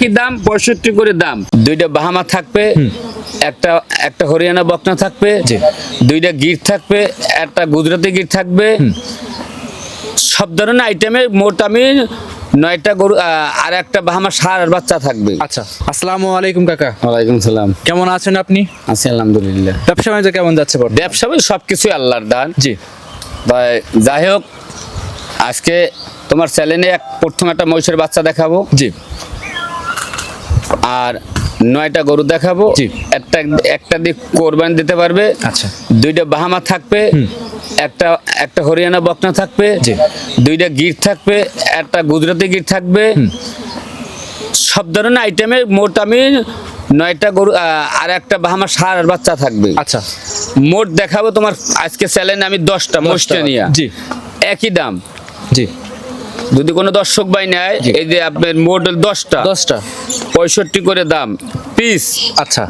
কি দাম 65 করে দাম। দুইটা বাহামা থাকবে, একটা একটা হরিয়ানা বকনা থাকবে, দুইটা গির থাকবে, একটা গুজরাটি গির থাকবে। সব ধরনের আইটেমে মোট আমি 9টা গরু আর একটা বাহামা ষাঁড় বাচ্চা থাকবে। আচ্ছা, আসসালামু আলাইকুম কাকা। ওয়ালাইকুম সালাম। কেমন আছেন আপনি? আছি আলহামদুলিল্লাহ। ব্যবসা বাণিজ্য কেমন যাচ্ছে? ব্যবসা সবকিছু আল্লাহর দান। জি ভাই, যাই হোক, আজকে তোমার চ্যানেলে প্রথম একটা মহিষের বাচ্চা দেখাবো, জি, আর 9টা গরু দেখাবো। জি। একটা দিক কোরবানি দিতে পারবে। আচ্ছা, দুইটা বাহামা থাকবে, একটা একটা হরিয়ানা বকনা থাকবে, জি। দুইটা গির থাকবে, একটা গুজরাটি গির থাকবে। সব ধরনের আইটেমে মোট আমি 9টা গরু আর একটা বাহামা ষাঁড় বাচ্চা থাকবে। আচ্ছা, মোট দেখাবো তোমার আজকে চ্যালেঞ্জ আমি 10টা মোষটা নিয়ে। জি, একই দাম। জি। যদি কোনো দর্শক ভাই নেয়, এই যে আপনার মোট 10টা 65 করে দাম পিস। আচ্ছা,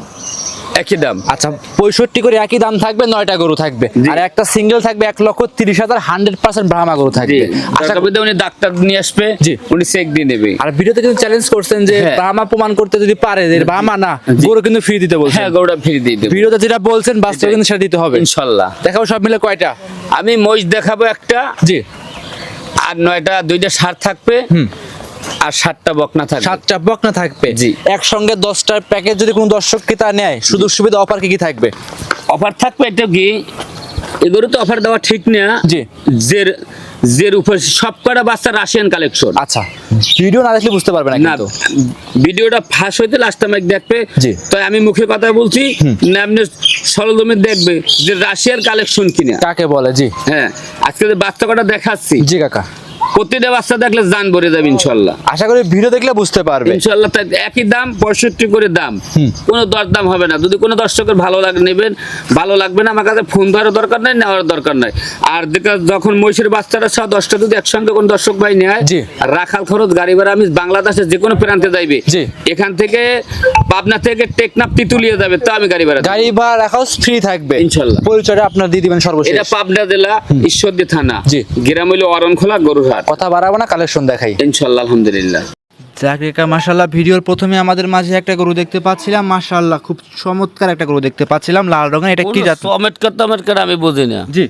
একই দাম। আচ্ছা, 65 করে একই দাম থাকবে, 9টা গরু থাকবে, আর একটা সিঙ্গেল থাকবে 1,30,000 100% ব্রাহ্মা গরু থাকবে। আশা করি উনি ডাক্তার নিয়ে আসবে, জি। উনি চেক দিয়ে নেবে। আর ভিডিওতে কিন্তু চ্যালেঞ্জ করছেন যে হ্যাঁ। ব্রাহ্মা প্রমাণ করতে যদি পারে যে ব্রাহ্মা না, জি। গরু কিন্তু ফ্রি দিতে বলছেন। হ্যাঁ, গরুটা ফ্রি দিয়ে দেবে ভিডিওতে যেটা বলছেন বাস্তবে কিন্তু সেটা দিতে হবে ইনশাল্লাহ। দেখাবো সব মিলে কয়টা? আমি মহিষ দেখাবো একটা, জি, আর 2টা ষাঁড় থাকবে, আর 7টা বকনা থাকবে। 7টা বকনা থাকবে। জি। একসঙ্গে 10টার প্যাকেজ যদি কোনো দর্শক ক্রেতা নেয়, সুযোগ সুবিধা অফার কি কি থাকবে? অফার থাকবে এটা কি, এগুলো তো অফার দেওয়া ঠিক না। জি। জের উপর সব কটা বাচ্চা রাশিয়ান কালেকশন। আচ্ছা, ভিডিও না দেখলে বুঝতে পারবে না না, কিন্তু। ভিডিওটা ফাঁস হইতে লাস্ট টাইম দেখবে। জি। তাই আমি মুখে কথা বলছি না, আপনি সরলদমে দেখবে যে রাশিয়ার কালেকশন কিনা। কাকে বলে? জি, হ্যাঁ, আজকে যে বাচ্চা কটা দেখাচ্ছি, জি কাকা, প্রতিটা বাচ্চা দেখলে জান ভরে যাবে ইনশাল্লাহ। আশা করি ভিডিও দেখলে বুঝতে পারবে ইনশাল্লাহ। তাই একই দাম 65 করে দাম, কোনো দরদাম হবে না। যদি কোনো দর্শকের ভালো লাগে নেবেন, ভালো লাগবে না আমার কাছে ফোন ধরার দরকার নাই, নেওয়ার দরকার নাই। আর যখন মহিষের বাচ্চাটা সহ 10টা যদি একসঙ্গে কোনো দর্শক ভাই নেয়, জি। আর রাখাল খরচ গাড়ি ভাড়া আমি বাংলাদেশের যে কোনো প্রান্তে যাইবে, জি। এখান থেকে পাবনা থেকে টেকনাফ তিতুলিয়া যাবে, তা আমি গাড়ি ভাড়া গাড়ি ভাড়া রাখাও ফ্রি থাকবে ইনশাল্লাহ। পরিচয়টা আপনার দিয়ে দিবেন সর্বশেষ। এটা পাবনা জেলা ঈশ্বরদী থানা, জি। গ্রাম হইল অরণখোলা গরুরহাট। কথা বাড়াবো না, কালেকশন দেখাই ইনশাল্লাহ আলহামদুলিল্লাহ। জাকিকা মাশাআল্লাহ, ভিডিওর প্রথমে আমাদের মাঝে একটা গরু দেখতে পাচ্ছিলাম, মাশাআল্লাহ খুব চমৎকার একটা গরু দেখতে পাচ্ছিলাম, লাল রঙের। এটা কি জাত? চমৎকার আমি বুঝি না। জি,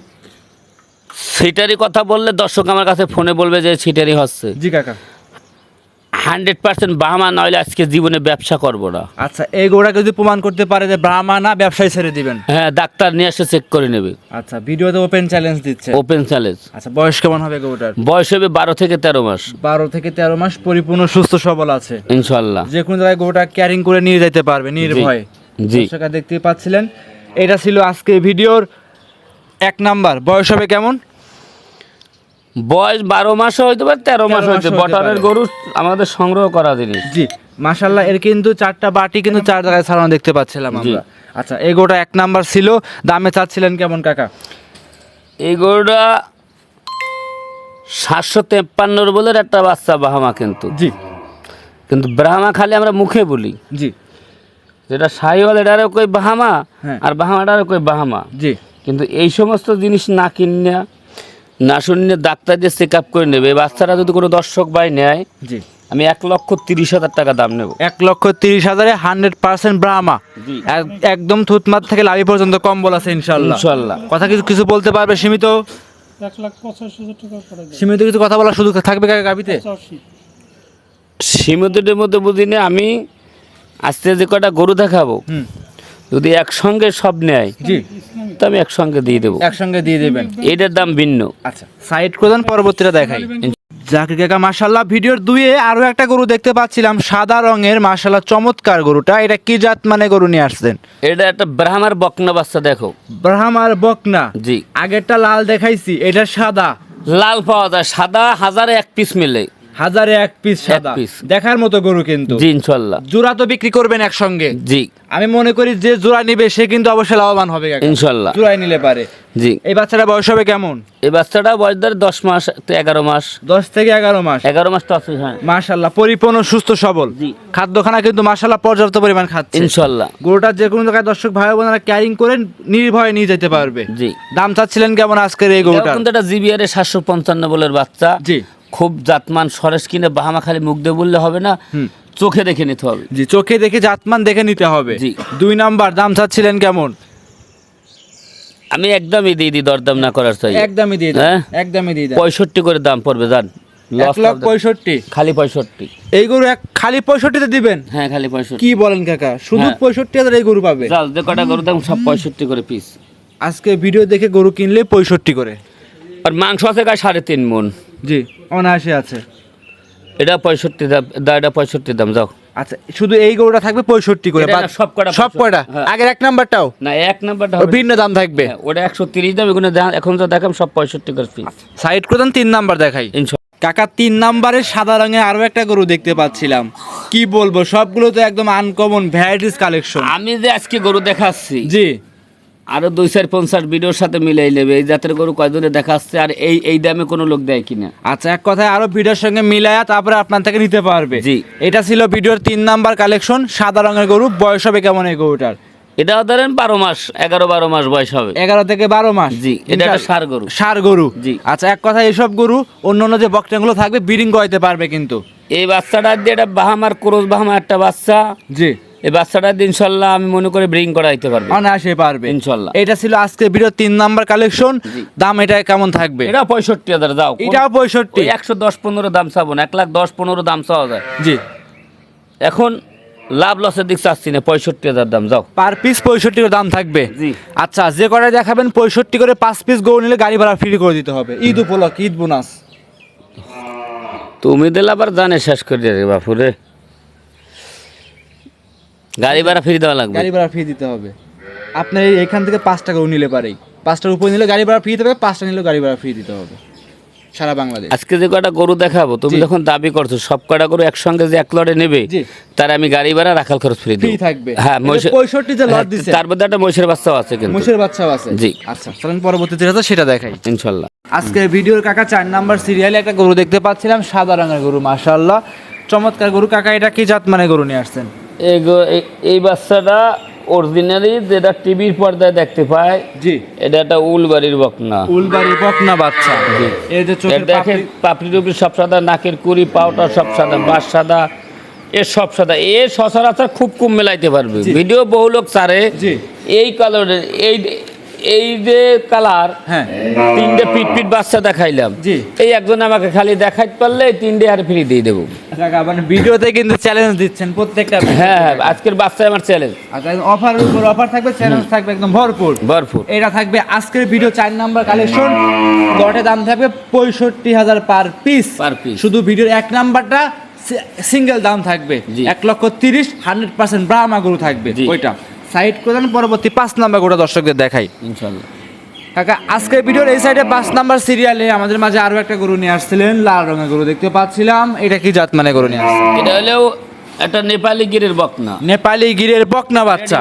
সিটারি কথা বললে দর্শক আমার কাছে ফোনে বলবে যে সিটারি হচ্ছে। জি কাকা। 100% বাহামা নইলে আজকে জীবনে ব্যবসা করব না। আচ্ছা, এই গরুটাকে যদি প্রমাণ করতে পারে যে ব্রাহ্মা না, ব্যবসায় ছেড়ে দিবেন? হ্যাঁ, ডাক্তার নিয়ে এসে চেক করে নেবে। আচ্ছা, ভিডিওতে ওপেন চ্যালেঞ্জ দিচ্ছে। Open challenge. আচ্ছা, বয়স কেমন হবে গরুটার? বয়স হবে 12 থেকে 13 মাস 12 থেকে 13 মাস, পরিপূর্ণ সুস্থ সবল আছে ইনশাল্লাহ। যে কোনো জায়গায় গরুটা ক্যারিং করে নিয়ে যেতে পারবে নির্ভয়ে। জি। দর্শকরা দেখতেই পাচ্ছিলেন, এটা ছিল আজকে ভিডিওর 1 নাম্বার। বয়স হবে কেমন? বয়স 12 মাস হইতে পারে, 13 মাস 13 মাস হইতে হইতে বটারের পারে। গরু আমাদের সংগ্রহ করা জিনিস। জি, মাশাআল্লাহ, এর কিন্তু 4টা বাটি কিন্তু 4 জায়গায় ছাড়ানো দেখতে পাচ্ছিলাম আমরা। আচ্ছা, এই গরুটা 1 নাম্বার ছিল। দামে চাচ্ছিলেন কেমন কাকা? এই গরুটা 753 বলে একটা বাচ্চা বাহামা, জি, কিন্তু ব্রাহ্মা খালি আমরা মুখে বলি। জি, যেটা সাহিওয়াল এটারও কই বাহামা, হ্যাঁ। আর বাহামাটারও কই বাহামা। জি, কিন্তু এই সমস্ত জিনিস না কিনে না শুনে ডাক্তার দিয়ে চেক আপ করে নেবে। এই বাচ্চারা যদি কোনো দর্শক ভাই নেয়, জি, আমি 1,30,000 টাকা দাম নেব। 1,30,000-এ 100% ব্রাহ্মা। জি। একদম থুতমাত থেকে লাভি পর্যন্ত কম্বল আছে ইনশাআল্লাহ। ইনশাল্লাহ। কথা কিছু বলতে পারবে? সীমিত 1,85,000 টাকা করে দেয়। সীমিত কিছু কথা বলার সুযোগ থাকবে কাকা গাবিতে? 85 সীমিতের মধ্যে বুঝি না। আমি আজকে যে কটা গরু দেখাবো, যদি একসঙ্গে সব নেয়, জি, তো আমি একসঙ্গে দিয়ে দেবো। একসঙ্গে দিয়ে দেবেন। এটার দাম ভিন্ন। আচ্ছা, সাইড প্রদান পরবর্তীটা দেখাই। জাকির কাকা মাশাআল্লাহ, ভিডিওর 2-এ আরো একটা গরু দেখতে পাচ্ছিলাম, সাদা রঙের, মাশাআল্লাহ চমৎকার গরুটা। এটা কি জাত মানে গরু নিয়ে আসছেন? এটা একটা ব্রাহ্মার বকনা বাচ্চা, দেখো। ব্রাহ্মার বকনা। জি। আগেরটা লাল দেখাইছি, এটা সাদা। লাল পাওয়া যায়, সাদা 1000-এ 1 পিস মিলে। 1000-এ 1 পিস সাদা, piece। দেখার মতো গরু কিন্তু। জি ইনশাল্লাহ। জোড়া তো বিক্রি করবেন একসঙ্গে? জি আমি মনে করি যে জোড়া নিবে সে কিন্তু অবশ্যই লাভবান হবে কাকা। ইনশাল্লাহ। জোড়ায় নিলে পারে। জি। এই বাচ্চাটা বয়স হবে কেমন? এই বাচ্চাটা বয়স ধরে 10 মাস তো 11 মাস। 10 থেকে 11 মাস। 11 মাস তো আছে। হ্যাঁ মাশাআল্লাহ, পরিপূর্ণ সুস্থ সবল। জি। খাদ্যখানা কিন্তু মাশাআল্লাহ পর্যাপ্ত পরিমাণ খাচ্ছে ইনশাল্লাহ। গরুটা যে কোনো জায়গায় দর্শক ভাই বোনেরা ক্যারিং করে নির্ভয়ে নিয়ে যেতে পারবে। জি। দাম চাচ্ছিলেন কেমন আজকের এই গরুটা? কিন্তু এটা জিবিআর 755 বলের বাচ্চা। জি। খুব জাতমান সরেস কিনে বাহামা খালি মুখ দিয়ে বললে হবে না। চোখে দেখে নিতে হবে। জি, চোখে দেখে জাতমান দেখে নিতে হবে। জি। 2 নাম্বার দাম চাচ্ছিলেন কেমন? আমি একদমই দিয়ে দিই, দরদাম না করার চাই। একদমই দিয়ে দেন, হ্যাঁ? একদমই দিয়ে দেন। 65 করে দাম পড়বে, জান। 1,65,000 খালি 65। এই গরু খালি 65 তে দিবেন? হ্যাঁ, খালি 65। কি বলেন কাকা, শুধু হ্যাঁ। 65,000 এই গরু পাবে? চাল যে কটা গরু দাম সব 65 করে পিস। আজকে ভিডিও দেখে গরু কিনলে 65 করে। আর মাংস আছে গায়ে 3.5 মণ। জি, অনায়াসে আছে। এটা 65 দাম, এটা 65 দাম, যাও। আচ্ছা, শুধু এই গরুটা থাকবে 65 করে? এটা না, সব কটা সব কয়টা? হ্যাঁ। আগের 1 নাম্বারটাও না, 1 নাম্বারটা ওর ভিন্ন দাম থাকবে? ওটা 130 দাম, এগুলো এখন যা দেখাম সব 65 করে পিস। সাইড করে দেন, 3 নাম্বার দেখাই। কাকা 3 নাম্বারে সাদা রঙের আরো একটা গরু দেখতে পাচ্ছিলাম, কি বলবো, সবগুলো তো একদম আনকমন ভ্যারাইটিস কালেকশন। আমি যে আজকে গরু দেখাচ্ছি, জি, আরো 250 ভিডিওর সাথে মিলাই নেবে এই জাতের গরু কয়জনে দেখাচ্ছে, আর এই দামে কোনো লোক দেয় কিনা। আচ্ছা, এক কথায় আরো ভিডিওর সঙ্গে মিলায়া তারপরে আপনার থেকে নিতে পারবে। জি। এটা ছিল ভিডিওর 3 নাম্বার কালেকশন, সাদা রঙের গরু। বয়স হবে কেমন এই গরুটার? এটাও ধরেন 12 মাস, 11-12 মাস বয়স হবে। 11 থেকে 12 মাস। জি, এটা একটা ষাঁড় গরু। ষাঁড় গরু। জি। আচ্ছা, এক কথা এইসব গরু অন্য যে বকটাগুলো থাকবে ব্রিডিং করাইতে পারবে কিন্তু। এই বাচ্চাটা দিয়ে, এটা বাহামার ক্রোজ বাহামা একটা বাচ্চা। জি। এই বাচ্চাটা দিয়ে ইনশাল্লাহ আমি মনে করি ব্রিং করাইতে পারবে অনায়াসে পারবে ইনশাল্লাহ। এটা ছিল আজকে ভিডিও 3 নাম্বার কালেকশন। জি। দাম এটা কেমন থাকবে? এটা 65,000, যাও। এটাও 65? 110-15 দাম চাবো না, 1,10-15 দাম চাওয়া যায়। জি। এখন লাভ লসের দিক চাচ্ছি না, 65,000 দাম, যাও। পার পিস 65 করে দাম থাকবে? জি। আচ্ছা, যে কটা দেখাবেন 65 করে 5 পিস গরু নিলে গাড়ি ভাড়া ফ্রি করে দিতে হবে। ঈদ উপলক্ষে, ঈদ বোনাস। তুমি দিলে আবার জানে শেষ করে দিয়ে বাপুরে, গাড়ি ভাড়া ফ্রি দেওয়া লাগবে। গাড়ি ভাড়া ফ্রি দিতে হবে। আপনার এখান থেকে 5টা গরু নিলে পারেই, 5টার উপরে নিলে গাড়ি ভাড়া ফ্রি দিতে হবে, 5টা নিলে গাড়ি ভাড়া ফ্রি দিতে হবে সারা বাংলাদেশ। আজকে যে কটা গরু দেখাবো, তুমি জি। যখন দাবি করছো সব কটা গরু একসঙ্গে যে 1 লটে নেবে, জি। তার আমি গাড়ি ভাড়া রাখাল খরচ ফ্রি ফ্রি দেব। থাকবে? হ্যাঁ, এটা 65 যে লট দিছে, তার মধ্যে একটা মহিষের বাচ্চাও আছে কিন্তু। মুশের বাচ্চাও আছে? জি। আচ্ছা, চলেন পরবর্তীতে সেটা দেখাই ইনশাল্লাহ। আজকে ভিডিওর কাকা 4 নাম্বার সিরিয়ালে একটা গরু দেখতে পাচ্ছিলাম, সাদা রঙের গরু। মাশাআল্লাহ, চমৎকার গরু। কাকা এটা কি জাত মানে গরু নিয়ে আসছেন? এই বাচ্চাটা অরিজিনালি যেটা টিভির পর্দায় দেখতে পায়। জি। এটা একটা উলবাড়ির বকনা। উলবাড়ি বকনা বাচ্চা। জি। এই যে চোখের দেখেন, পাপড়ি টুপড়ি সব সাদা, নাকের কুড়ি পাউটা সব সাদা, বাস সাদা, এর সব সাদা। এর সচরাচর খুব কম মেলাইতে পারবে, জি। ভিডিও বহু লোক ছাড়ে। জি। এই কালারের এই যে কালার, হ্যাঁ। 3টে পিট বাচ্চা দেখাইলাম। জি। এই একজন আমাকে খালি দেখাইতে পারলে 3টে আর ফ্রি দিয়ে দেবো। কাকা মানে ভিডিওতে কিন্তু চ্যালেঞ্জ দিচ্ছেন প্রত্যেকটা। হ্যাঁ, আজকের বাচ্চা আমার চ্যালেঞ্জ। আচ্ছা, অফারের উপর অফার থাকবে, চ্যালেঞ্জ থাকবে একদম ভরপুর। ভরপুর। এটা থাকবে আজকের ভিডিও 4 নাম্বার কালেকশন। লটে দাম থাকবে 65,000 পার পিস। Per piece। শুধু ভিডিওর 1 নাম্বারটা সিঙ্গেল দাম থাকবে জি। 1,30,000, 100% ব্রাহ্মা গরু থাকবে জি। ওইটা। সাইড করে দেন, পরবর্তী 5 নাম্বার গরুটা দর্শকদের দেখাই। ইনশাল্লাহ। কাকা আজকের ভিডিওর এই সাইডে 5 নাম্বার সিরিয়ালে আমাদের মাঝে আরো একটা গরু নিয়ে আসছিলেন, লাল রঙের গরু দেখতে পাচ্ছিলাম। এটা কি জাত মানে গরু নিয়ে আসছেন? এটা হলেও একটা নেপালি গিরের বকনা। নেপালি গিরের বকনা বাচ্চা,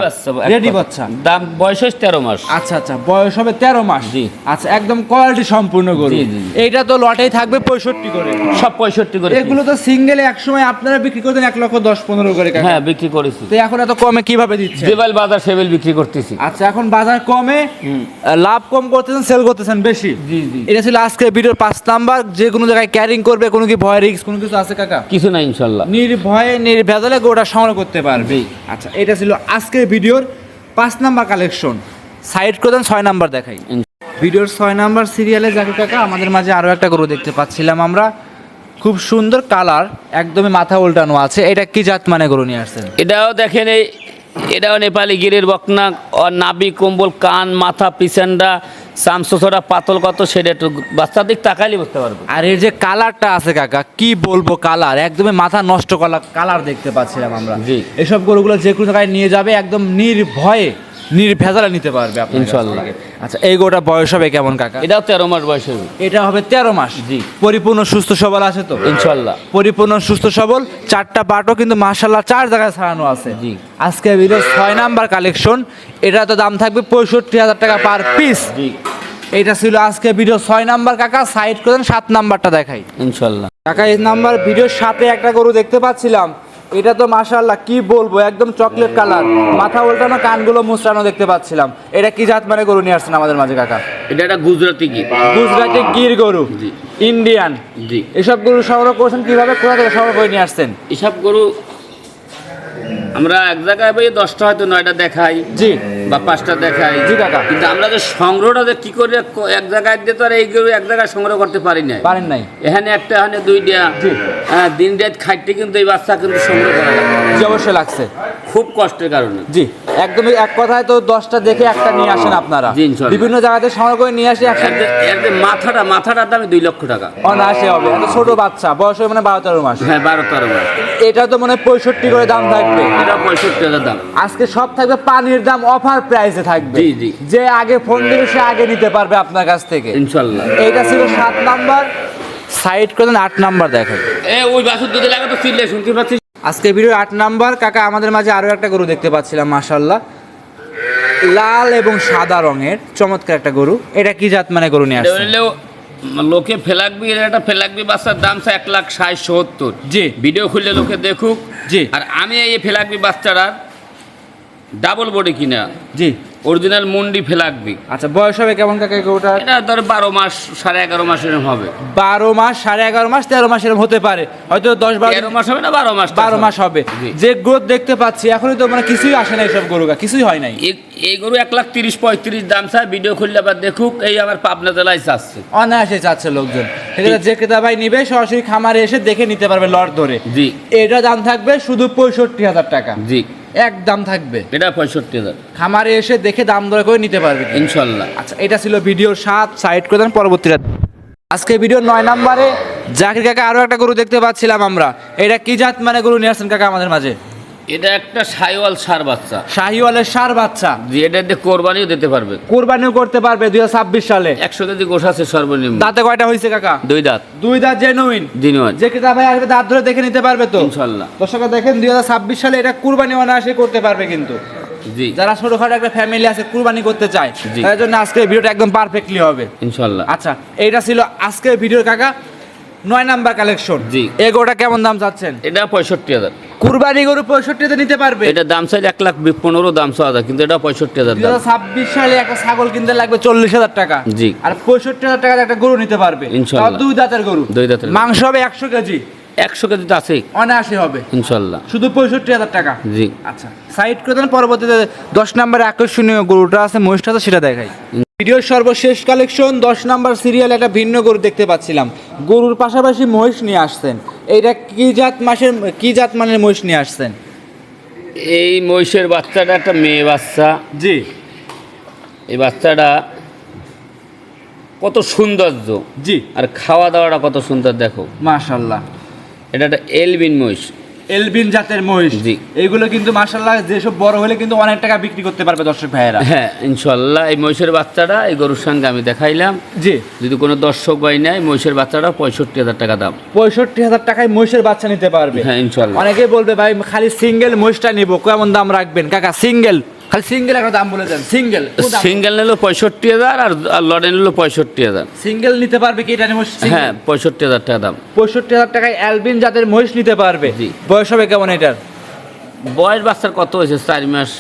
রেডি বাচ্চা। দাম বয়স 13 মাস। আচ্ছা আচ্ছা, বয়স হবে 13 মাস। জি। আচ্ছা, একদম কোয়ালিটি সম্পূর্ণ গরু। জি, জি, জি। এইটা তো লটেই থাকবে 65 করে। সব 65 করে এগুলো তো সিঙ্গেলে একসময় আপনারা বিক্রি করতেন 1,10,15 করে কাকা। হ্যাঁ, বিক্রি করেছি। তো এখন এত কমে কিভাবে দিচ্ছেন? যেবেল বাজার সেবেল বিক্রি করতেছি। আচ্ছা, এখন বাজার কমে, লাভ কম করতেছেন, সেল করতেছেন বেশি। জি, জি। এটা ছিল আজকে ভিডিওর 5 নাম্বার। যে কোনো জায়গায় ক্যারিং করবে, কোনো কি ভয় রিস্ক কোনো কিছু আছে কাকা? কিছু না ইনশাল্লাহ। নির্ভয়ে নির্ভেজালে গোটা সংগ্রহ করতে পারবে। আচ্ছা, এটা ছিল আজকের ভিডিওর 5 নাম্বার কালেকশন। সাইড করে দেন, 6 নাম্বার দেখাই। ভিডিওর 6 নাম্বার সিরিয়ালে জাকির কাকা আমাদের মাঝে আরো একটা গরু দেখতে পাচ্ছিলাম আমরা, খুব সুন্দর কালার, একদমই মাথা উল্টানো আছে। এটা কি জাত মানে গরু নিয়ে আসছেন? এটাও দেখেন, এটাও নেপালি গিরের বকনা। আর নাভি, কম্বল, কান, মাথা, পিছনটা, সামসোসরা পাতল কত, সেটা একটু বাচ্চার দিক তাকাইলে বুঝতে পারবে। আর এর যে কালারটা আছে কাকা, কি বলবো, কালার একদমই মাথা নষ্ট কালার দেখতে পাচ্ছিলাম আমরা। জি। এসব গরুগুলো যে কোনো জায়গায় নিয়ে যাবে একদম নির্ভয়ে নির্ভেজালে নিতে পারবে আপনার কাছ ইনশাল্লাহ। থেকে। আচ্ছা, এই গরুটা বয়স হবে কেমন কাকা? এটাও 13 মাস বয়স হবে। এটা হবে 13 মাস। জি। পরিপূর্ণ সুস্থ সবল আছে তো? ইনশাল্লাহ। পরিপূর্ণ সুস্থ সবল। 4টা বাটও কিন্তু মাশাআল্লাহ 4 জায়গায় ছাড়ানো আছে। জি। আজকে ভিডিওর 6 নাম্বার কালেকশন। এটা তো দাম থাকবে 65,000 টাকা পার পিস। জি। এটা ছিল আজকে ভিডিও 6 নাম্বার। কাকা সাইড করেন, 7 নাম্বারটা দেখাই। ইনশাল্লাহ। কাকা এই নাম্বার ভিডিওর সাথে একটা গরু দেখতে পাচ্ছিলাম। এটা তো মাশাআল্লাহ কি বলবো, একদম চকলেট কালার, মাথা উল্টানো, কানগুলো মুচড়ানো দেখতে পাচ্ছিলাম। এটা কি জাত মানে গরু নিয়ে আসছেন আমাদের মাঝে কাকা? এটা একটা গুজরাটি গির। গুজরাটি গির গরু। জি। ইন্ডিয়ান। জি। এসব গরু সংগ্রহ করছেন কিভাবে, কোথা থেকে সংগ্রহ করে নিয়ে আসছেন? এসব গরু আমরা এক জায়গায় ভাই 10টা হয়তো 9টা দেখাই জি বা 5টা দেখাই, জি কাকা। কিন্তু আমরা যে সংগ্রহটা যে কি করে এক জায়গায় দিয়ে তো আর এই গরু এক জায়গায় সংগ্রহ করতে পারি না। পারেন নাই, এখানে একটা এখানে 2টা, জি। হ্যাঁ, দিন রাত খাইতে কিন্তু এই বাচ্চা কিন্তু সংগ্রহ করা লাগে জি অবশ্যই লাগছে, খুব কষ্টের কারণে। জি একদমই এক কথায় তো 10টা দেখে একটা নিয়ে আসেন আপনারা, জি, ইনশাআল্লাহ। বিভিন্ন জায়গাতে সংগ্রহ করে নিয়ে আসি একসাথে। এর যে মাথাটার দামে 2 লক্ষ টাকা। অনায়াসে হবে, এত ছোট বাচ্চা, বয়স হবে মানে 12-13 মাস। হ্যাঁ, 12-13 মাস। এটা তো মানে 65 করে দাম থাকবে। এটা 65,000 দাম। আজকে সব থাকবে পানির দাম অফার প্রাইসে থাকবে, জি, জি। যে আগে ফোন দিবে সে আগে নিতে পারবে আপনার কাছ থেকে। ইনশাআল্লাহ। এইটা ছিল 7 নাম্বার, সাইড করে দেন 8 নাম্বার দেখাই। ওই বাছুর দুধে লাগে তো চিল্লে শুনতে পাচ্ছিস। আজকে ভিডিও 8 নাম্বার কাকা, আমাদের মাঝে আরো একটা গরু দেখতে পাচ্ছিলাম, মাশাআল্লাহ লাল এবং সাদা রঙের চমৎকার একটা গরু। এটা কি জাত মানে গরু নিয়ে এটা আসছে? হইলেও লোকে ফেলাকবি, এর একটা ফেলাকবি বাচ্চার দাম 1,60,70। জি। ভিডিও খুললে লোকে দেখুক। জি। আর আমি এই ফেলাকবি বাচ্চাটার ডাবল বডি কিনা, জি অরিজিনাল মুন্ডি ফেলাকবি। আচ্ছা, বয়স হবে কেমন কাকা এই গরুটার? এটা ধর 12 মাস 11.5 মাস এরকম হবে। 12 মাস 11.5 মাস 13 মাস এরকম হতে পারে, হয়তো 10-12 13 মাস হবে না 12 মাস? 12 মাস হবে। জি। যে গ্রোথ দেখতে পাচ্ছি এখনই তো মানে কিছুই আসে না, এইসব গরু কিছুই হয় নাই। এই গরু 1,30,35 দাম চায়, ভিডিও খুললে আবার দেখুক। এই আমার পাবনা জেলায় চাচ্ছে। অনায়াসে চাচ্ছে লোকজন, সেক্ষেত্রে যে ক্রেতা ভাই নিবে সরাসরি খামারে এসে দেখে নিতে পারবে লট ধরে। জি। এটা দাম থাকবে শুধু 65,000 টাকা, জি। এক দাম থাকবে। এটা 65,000 খামারে এসে দেখে দাম দর করে নিতে পারবে। ইনশাল্লাহ। আচ্ছা, এটা ছিল ভিডিও 7, সাইড করে দেন পরবর্তীটা। আজকে ভিডিও 9 নম্বরে জাকির কাকা আরো একটা গরু দেখতে পাচ্ছিলাম আমরা। এটা কি জাত মানে গরু নিয়ে আসছেন কাকা আমাদের মাঝে? এটা একটা সাইওয়াল সার বাচ্চা। শাহিওয়ালের সার বাচ্চা, যে এটা দিয়ে কোরবানিও দিতে পারবে, কোরবানিও করতে পারবে 2026 সালে। 100 কেজি গোশ আছে সর্বনিম্ন। দাঁতে কয়টা হয়েছে কাকা? 2 দাঁত। 2 দাঁত জেনুইন। দিনওয়াজ। যে ক্রেতা ভাই আসবে দাঁত ধরে দেখে নিতে পারবে তো ইনশাল্লাহ। দর্শক দেখেন 2026 সালে এটা কুরবানি অনায়াসে করতে পারবে কিন্তু। জি। যারা ছোটখাটো একটা ফ্যামিলি আছে কুরবানি করতে চায়, জি। তার জন্য আজকের ভিডিওটা একদম পারফেক্টলি হবে ইনশাল্লাহ। আচ্ছা, এইটা ছিল আজকের ভিডিওর কাকা 9 নাম্বার কালেকশন। জি। এই গরুটা কেমন দাম চাচ্ছেন? এটা 65,000। কুরবানি গরু 65 তে নিতে পারবে। এটা দাম চাইলে 1,15,000 দাম চাওয়া, কিন্তু এটা 65,000 দাম। 2026 সালে একটা ছাগল কিনতে লাগবে 40,000 টাকা। জি। আর 65,000 টাকার একটা গরু নিতে পারবে, ইনশাআল্লাহ। তাও 2 দাঁতের গরু। 2 দাঁতের। মাংস হবে 100 কেজি, 100 কেজি তো আছে অনায়াসে হবে ইনশাল্লাহ। শুধু 65,000 টাকা। জি। আচ্ছা, সাইড করে দেন পরবর্তীতে 10 নম্বরে আকর্ষণীয় গরুটা আছে মহিষটা, তো সেটা দেখাই। ভিডিওর সর্বশেষ কালেকশন 10 নাম্বার সিরিয়াল একটা ভিন্ন গরু দেখতে পাচ্ছিলাম। গরুর পাশাপাশি মহিষ নিয়ে আসছেন। এইটা কি জাত মানের মহিষ নিয়ে আসছেন? এই মহিষের বাচ্চাটা একটা মেয়ে বাচ্চা। জি। এই বাচ্চাটা কত সৌন্দর্য, জি। আর খাওয়া দাওয়াটা কত সুন্দর দেখো। মাশাআল্লাহ, এটা একটা এলবিন মহিষ। এলবিন জাতের মহিষ। জি। এইগুলো কিন্তু মাশাআল্লাহ যেসব বড় হলে কিন্তু অনেক টাকা বিক্রি করতে পারবে দর্শক ভাইয়েরা। হ্যাঁ ইনশাল্লাহ। এই মহিষের বাচ্চাটা এই গরুর সঙ্গে আমি দেখাইলাম। জি। যদি কোনো দর্শক ভাই নেয়, মহিষের বাচ্চাটা 65,000 টাকা দাম। 65,000 টাকায় মহিষের বাচ্চা নিতে পারবে। হ্যাঁ ইনশাল্লাহ। অনেকেই বলবে ভাই খালি সিঙ্গেল মহিষটা নিব, কেমন দাম রাখবেন কাকা? খালি সিঙ্গেল একটা দাম বলে দেন। সিঙ্গেল নিল 65,000 আর লড়ে নিল 65,000। সিঙ্গেল নিতে পারবে কি এটা মহিষ? হ্যাঁ 65,000 টাকা দাম। 65,000 টাকায় অ্যালবিন জাতের মহিষ নিতে পারবে। জি। বয়স হবে কেমন এটার? বয়স বাচ্চার কত হয়েছে? 4 মাস।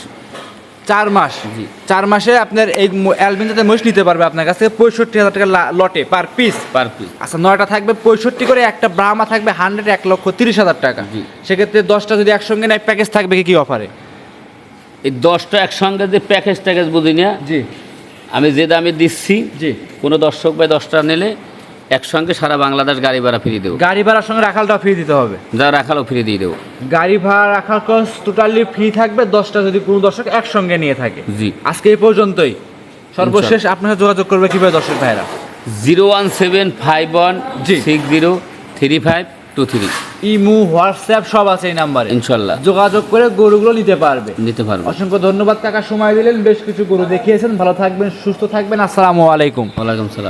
4 মাস। জি। 4 মাসে আপনার এই অ্যালবিন জাতের মহিষ নিতে পারবে আপনার কাছ থেকে 65,000 টাকা লটে পার পিস। Per piece. আচ্ছা, 9টা থাকবে 65 করে, একটা ব্রাহ্মা থাকবে 1,30,000 টাকা। জি। সেক্ষেত্রে 10টা যদি একসঙ্গে নেয় প্যাকেজ থাকবে কি অফারে? এই 10টা একসঙ্গে যে প্যাকেজ বুঝি না, জি। আমি যে দামে দিচ্ছি, জি। কোনো দর্শক ভাই 10টা নিলে একসঙ্গে সারা বাংলাদেশ গাড়ি ভাড়া ফ্রি দেবো। গাড়ি ভাড়ার সঙ্গে রাখালটা ফ্রি দিতে হবে। যা রাখালো ফ্রি দিয়ে দেবো। গাড়ি ভাড়া রাখার কস্ট টোটালি ফ্রি থাকবে 10টা যদি কোনো দর্শক একসঙ্গে নিয়ে থাকে। জি। আজকে এই পর্যন্তই। সর্বশেষ আপনার সাথে যোগাযোগ করবে কিভাবে দর্শক ভাইরা? 01751603523। ইমু, হোয়াটসঅ্যাপ সব আছে এই নাম্বারে, ইনশাল্লাহ যোগাযোগ করে গরুগুলো নিতে পারবে। নিতে পারবো। অসংখ্য ধন্যবাদ কাকা, সময় দিলেন, বেশ কিছু গরু দেখিয়েছেন। ভালো থাকবেন, সুস্থ থাকবেন। আসসালামু আলাইকুম। ওয়ালাইকুম সালাম।